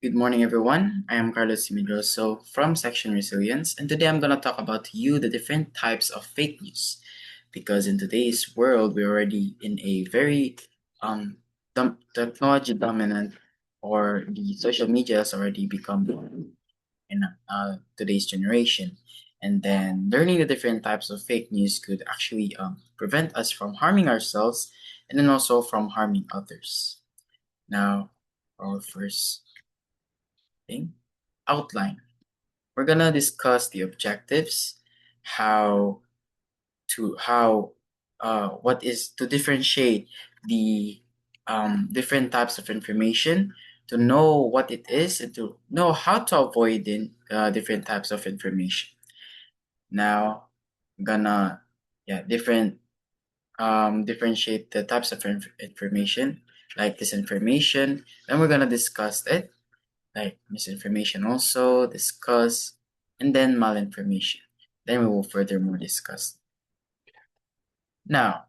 Good morning, everyone. I am Carlos Simidroso from Section Resilience, and today I'm going to talk about to you the different types of fake news. Because in today's world, we're already in a very technology dominant, or the social media has already become in today's generation. And then learning the different types of fake news could actually prevent us from harming ourselves and then also from harming others. Now, our first thing, outline. We're gonna discuss the objectives, how what is to differentiate the different types of information, to know what it is, and to know how to avoid different types of information. Now, I'm gonna differentiate the types of information like disinformation. Then we're gonna discuss it like misinformation also, discuss, and then malinformation. Then we will furthermore discuss. Now,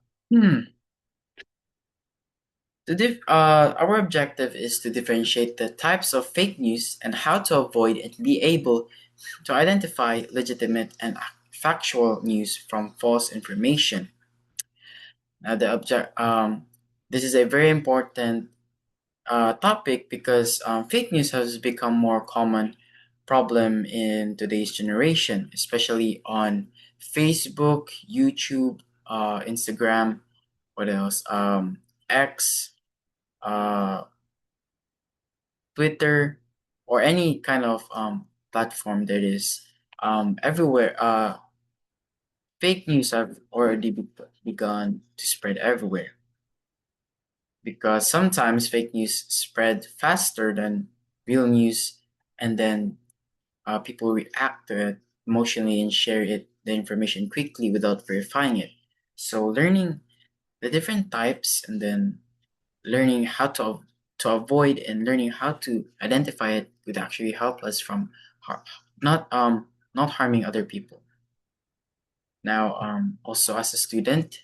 our objective is to differentiate the types of fake news and how to avoid and be able to identify legitimate and factual news from false information. Now, this is a very important topic because fake news has become more common problem in today's generation, especially on Facebook, YouTube, Instagram, what else? X, uh, Twitter, or any kind of platform that is everywhere. Fake news have already begun to spread everywhere because sometimes fake news spread faster than real news, and then people react to it emotionally and share the information quickly without verifying it. So learning the different types and then learning how to avoid and learning how to identify it would actually help us from har- not harming other people. Now, also as a student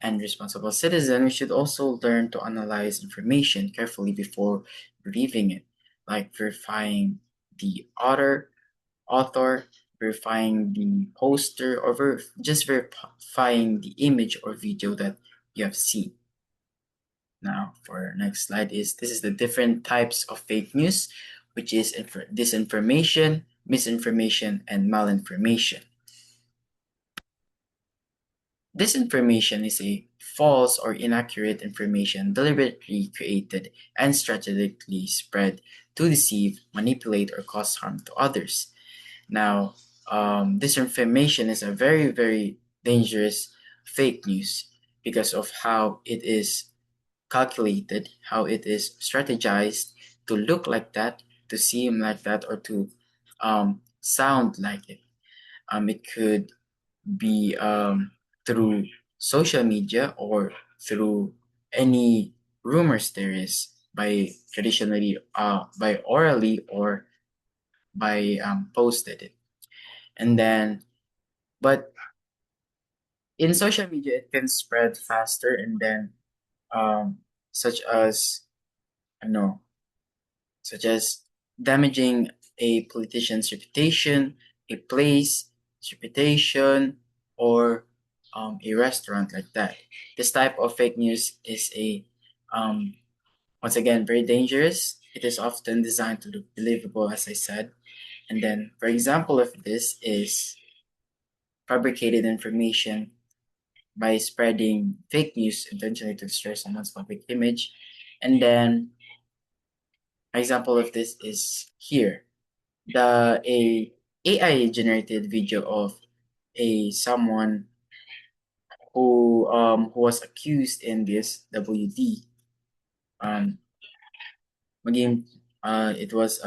and responsible citizen, we should also learn to analyze information carefully before believing it, like verifying the author, verifying the poster, or just verifying the image or video that you have seen. Now, for our next slide this is the different types of fake news, which is disinformation, misinformation, and malinformation. Disinformation is a false or inaccurate information deliberately created and strategically spread to deceive, manipulate, or cause harm to others. Now, disinformation is a very, very dangerous fake news because of how it is calculated, how it is strategized to look like that, to seem like that, or to sound like it. It could be through social media or through any rumors there is by traditionally by orally or by posted it. And then but in social media it can spread faster, and then um such as I don't know, such as damaging a politician's reputation, a place, reputation, or a restaurant like that. This type of fake news is um, once again very dangerous. It is often designed to look believable, as I said. And then, for example, of this is fabricated information by spreading fake news intentionally to destroy someone's public image. And then, an example of this is here. The AI generated video of a someone who was accused in this WD. Um maging it was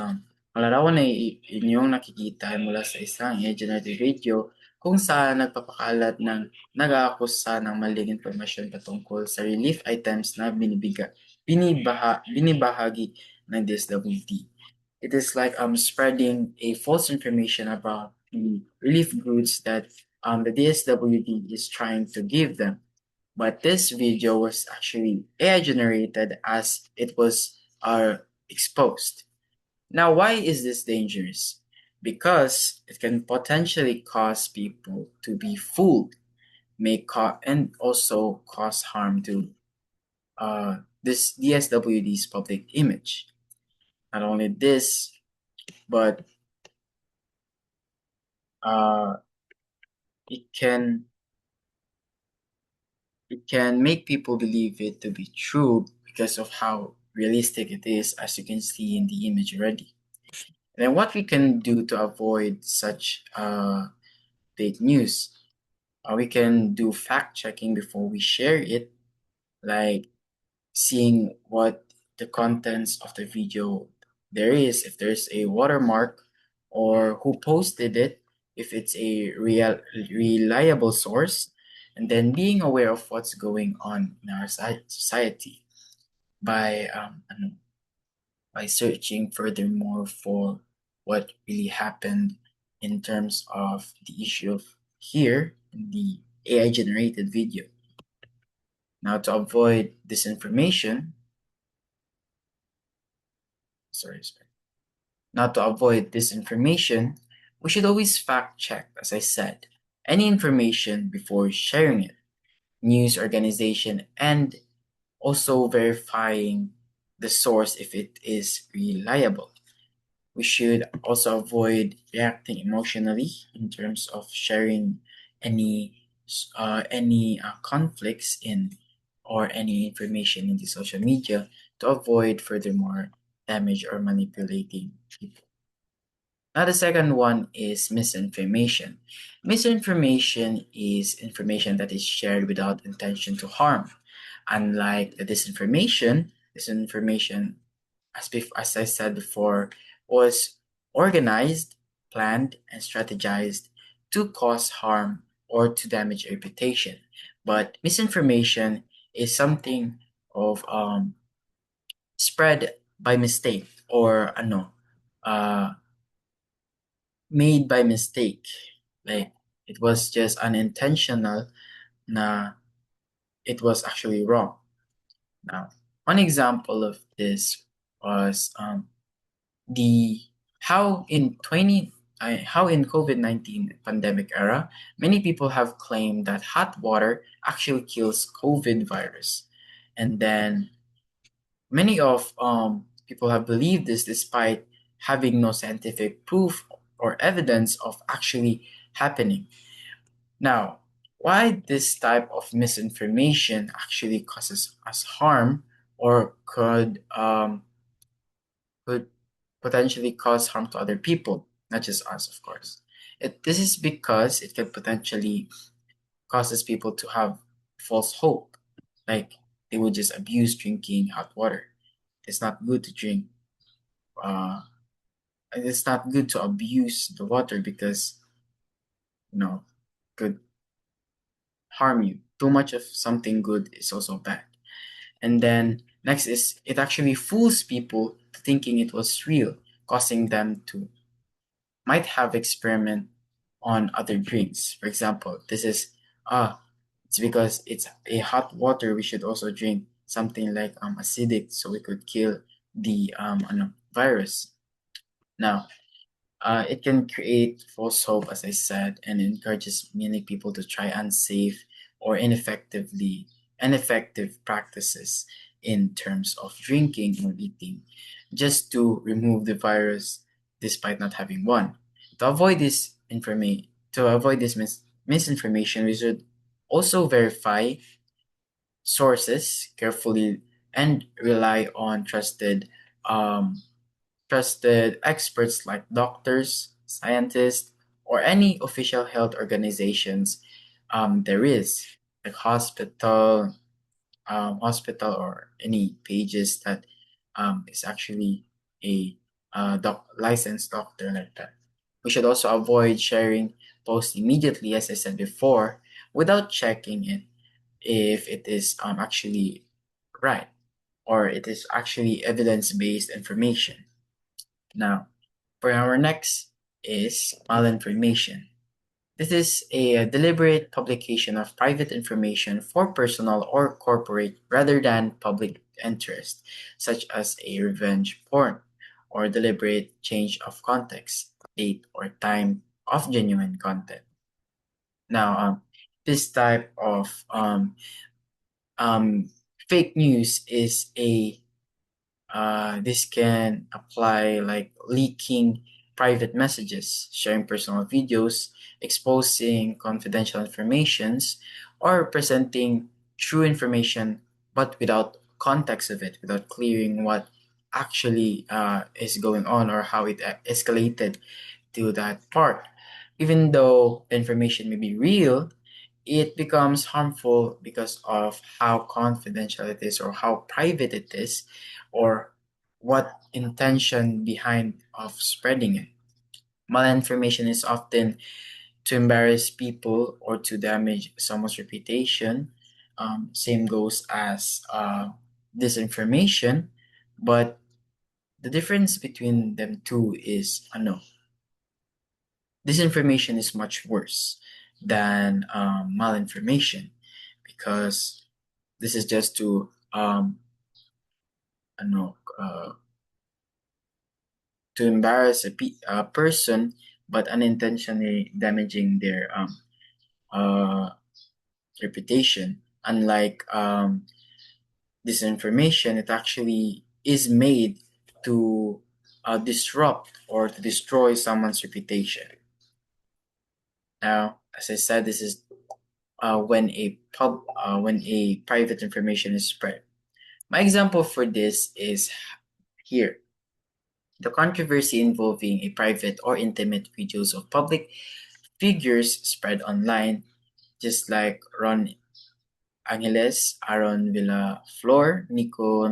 malarawan na inyong nakikita mula sa isang AI generated video kung saan nagpapakalat ng nag-aakusa ng maling impormasyon patungkol sa relief items na binibahagi ng DSWD. It is like spreading a false information about the relief goods that the DSWD is trying to give them. But this video was actually AI generated as it was exposed. Now, why is this dangerous? Because it can potentially cause people to be fooled, and also cause harm to this DSWD's public image. Not only this, but uh, it can it can make people believe it to be true because of how realistic it is, as you can see in the image already. And then what we can do to avoid such fake news, we can do fact checking before we share it, like seeing what the contents of the video there is, if there's a watermark or who posted it, if it's a reliable source, and then being aware of what's going on in our society by by searching furthermore for what really happened in terms of the issue of here in the AI generated video. Now, to avoid disinformation, sorry. Now, to avoid disinformation, we should always fact check, as I said, any information before sharing it, news organization, and also verifying the source if it is reliable. We should also avoid reacting emotionally in terms of sharing any conflicts in or any information in the social media to avoid furthermore damage or manipulating people. Now, the second one is misinformation. Misinformation is information that is shared without intention to harm. Unlike the disinformation, as I said before, was organized, planned, and strategized to cause harm or to damage reputation. But misinformation is something of spread by mistake or uh, made by mistake. Like it was just unintentional na it was actually wrong. Now, one example of this was the how in 20 how in COVID-19 pandemic era, many people have claimed that hot water actually kills COVID virus. And then many of people have believed this despite having no scientific proof or evidence of actually happening. Now, why this type of misinformation actually causes us harm or could potentially cause harm to other people, not just us, of course. This is because it can potentially causes people to have false hope, like they would just abuse drinking hot water. It's not good to drink. Uh, it's not good to abuse the water because you know could harm you. Too much of something good is also bad. And then next is it actually fools people to thinking it was real, causing them to might have experiment on other drinks. For example, this is it's because it's a hot water. We should also drink something like acidic, so we could kill the virus. Now, it can create false hope, as I said, and encourages many people to try unsafe or ineffective practices in terms of drinking or eating, just to remove the virus despite not having one. To avoid misinformation, we should also verify sources carefully and rely on um, trusted experts like doctors, scientists, or any official health organizations there is, like hospital or any pages that is actually a licensed doctor like that. We should also avoid sharing posts immediately, as I said before, without checking it if it is actually right or it is actually evidence-based information. Now, for our next is malinformation. This is a deliberate publication of private information for personal or corporate rather than public interest, such as a revenge porn or deliberate change of context, date, or time of genuine content. Now, this type of um, fake news is this can apply like leaking private messages, sharing personal videos, exposing confidential informations, or presenting true information but without context of it, without clearing what actually is going on or how it escalated to that part. Even though the information may be real, it becomes harmful because of how confidential it is or how private it is or what intention behind of spreading it. Malinformation is often to embarrass people or to damage someone's reputation. Same goes as disinformation, but the difference between them two is no. Disinformation is much worse than malinformation because this is just to I don't know to embarrass a person, but unintentionally damaging their uh, reputation. Unlike disinformation, it actually is made to disrupt or to destroy someone's reputation. Now, as I said, this is when a private information is spread. My example for this is here. The controversy involving a private or intimate videos of public figures spread online, just like Ron Angeles, Aaron Villaflor, Nico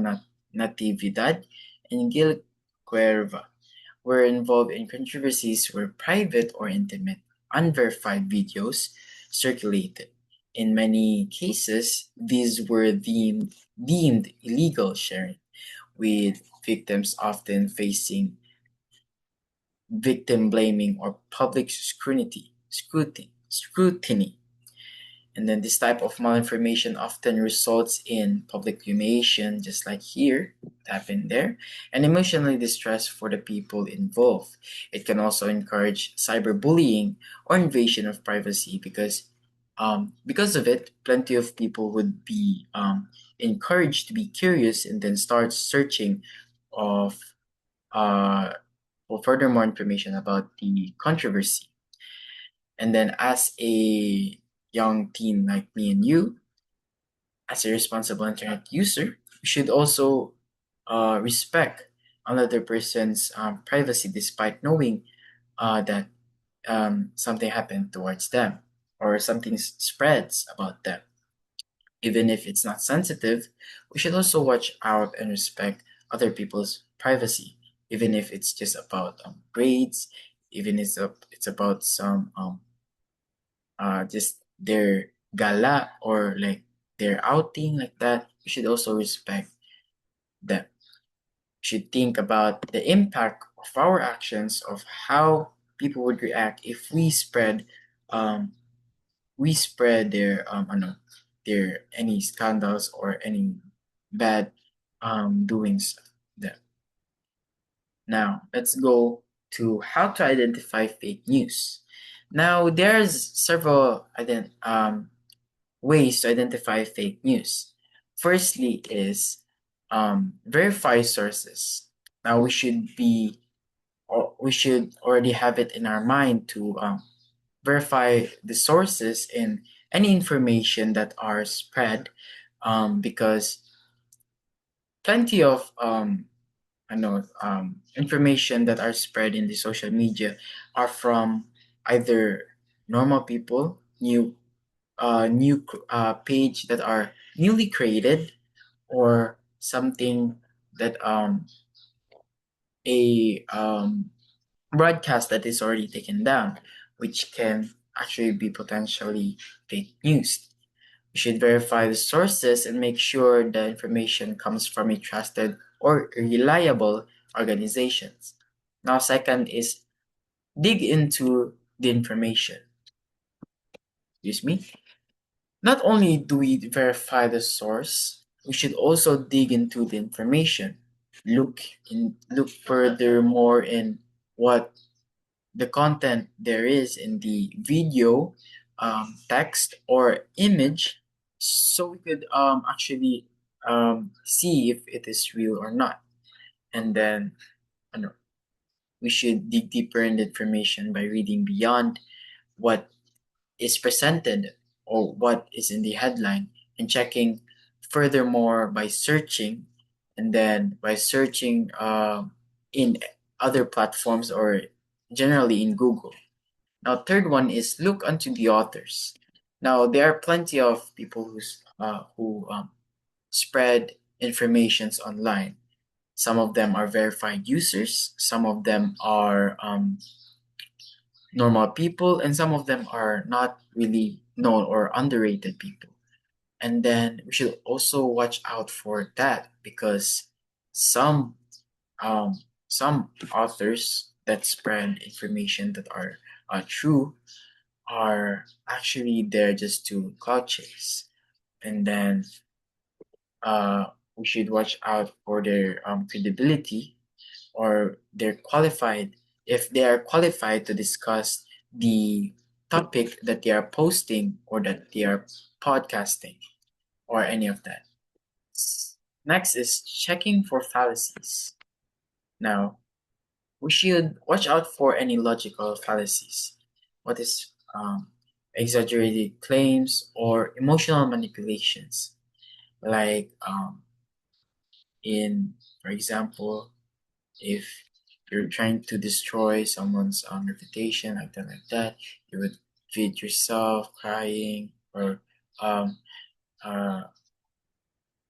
Natividad, and Gil Cuerva, were involved in controversies where private or intimate, unverified videos circulated. In many cases, these were deemed illegal sharing, with victims often facing victim blaming or public scrutiny. And then this type of malinformation often results in public humiliation, just like here, it happened there, and emotionally distress for the people involved. It can also encourage cyberbullying or invasion of privacy because of it, plenty of people would be encouraged to be curious and then start searching of uh, for further more information about the controversy. And then as a young teen like me and you, as a responsible internet user, we should also respect another person's privacy despite knowing that something happened towards them or something spreads about them. Even if it's not sensitive, we should also watch out and respect other people's privacy, even if it's just about grades, even if it's about some just their gala or like their outing like that. We should also respect them. We should think about the impact of our actions, of how people would react if um, we spread their ano, their any scandals or any bad doings of them. Now let's go to how to identify fake news. Now there's several ways to identify fake news. Firstly is verify sources. Now we should already have it in our mind to verify the sources in any information that are spread because plenty of information that are spread in the social media are from either normal people, page that are newly created, or something that a broadcast that is already taken down, which can actually be potentially fake news. You should verify the sources and make sure the information comes from a trusted or reliable organizations. Now, second is dig into the information. Excuse me. Not only do we verify the source, we should also dig into the information. look furthermore in what the content there is in the video, text or image, so we could actually see if it is real or not. And then ano, we should dig deeper in the information by reading beyond what is presented or what is in the headline, and checking furthermore by searching, and then by searching in other platforms or generally in Google. Now, third one is look unto the authors. Now, there are plenty of people who spread informations online. Some of them are verified users, some of them are normal people, and some of them are not really known or underrated people. And then we should also watch out for that, because some um, some authors that spread information that are true are actually there just to cloud chase. And then uh, we should watch out for their credibility, or they're qualified, if they are qualified to discuss the topic that they are posting or that they are podcasting, or any of that. Next is checking for fallacies. Now, we should watch out for any logical fallacies. What is exaggerated claims or emotional manipulations? Like for example, if you're trying to destroy someone's reputation, like that, you would feed yourself crying, or um, uh,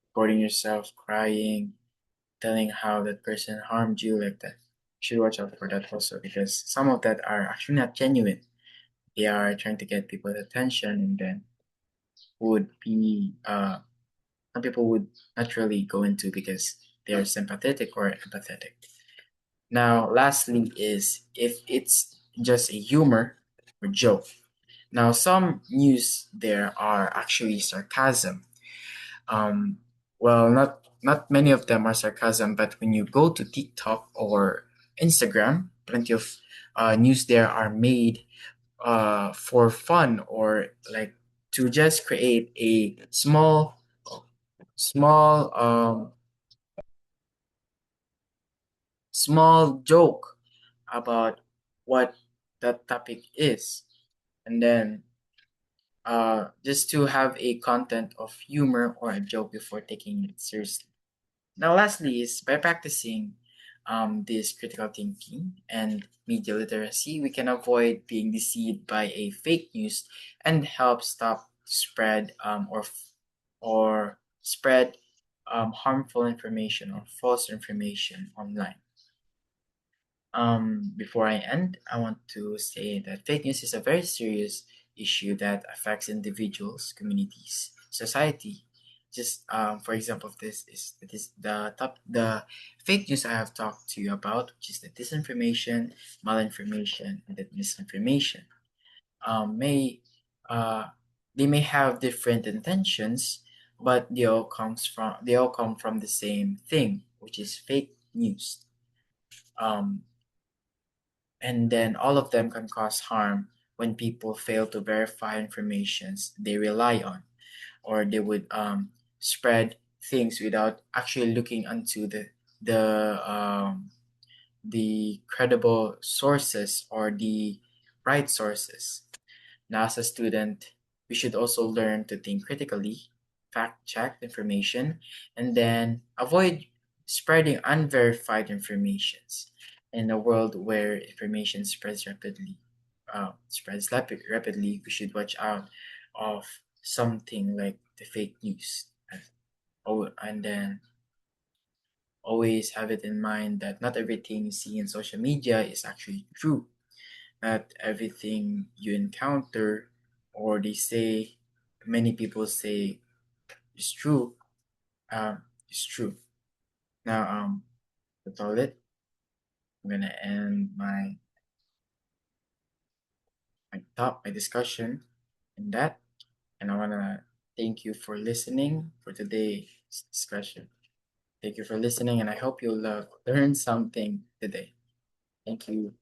recording yourself crying, telling how that person harmed you, like that. You should watch out for that also, because some of that are actually not genuine. They are trying to get people's attention, and then would be some people would naturally go into because they are sympathetic or empathetic. Now, lastly, is if it's just a humor or joke. Now, some news there are actually sarcasm. Um, well, not many of them are sarcasm, but when you go to TikTok or Instagram, plenty of news there are made for fun, or like to just create a small small joke about what that topic is, and then just to have a content of humor or a joke before taking it seriously. Now, lastly, is by practicing this critical thinking and media literacy, we can avoid being deceived by a fake news and help stop spread or spread harmful information or false information online. Before I end, I want to say that fake news is a very serious issue that affects individuals, communities, society. Just for example, this the fake news I have talked to you about, which is the disinformation, malinformation, and the misinformation. May they may have different intentions, but they all come from the same thing, which is fake news. Um, and then all of them can cause harm when people fail to verify informations they rely on, or they would spread things without actually looking into the the credible sources or the right sources. Now, as a student, we should also learn to think critically, fact check information, and then avoid spreading unverified informations. In a world where information spreads rapidly, we should watch out of something like the fake news. And then always have it in mind that not everything you see in social media is actually true. Not everything you encounter or they say, many people say is true, is true. Now, that's all it. I'm gonna end my discussion in that, and I wanna thank you for listening for today's discussion. Thank you for listening, and I hope you'll learn something today. Thank you.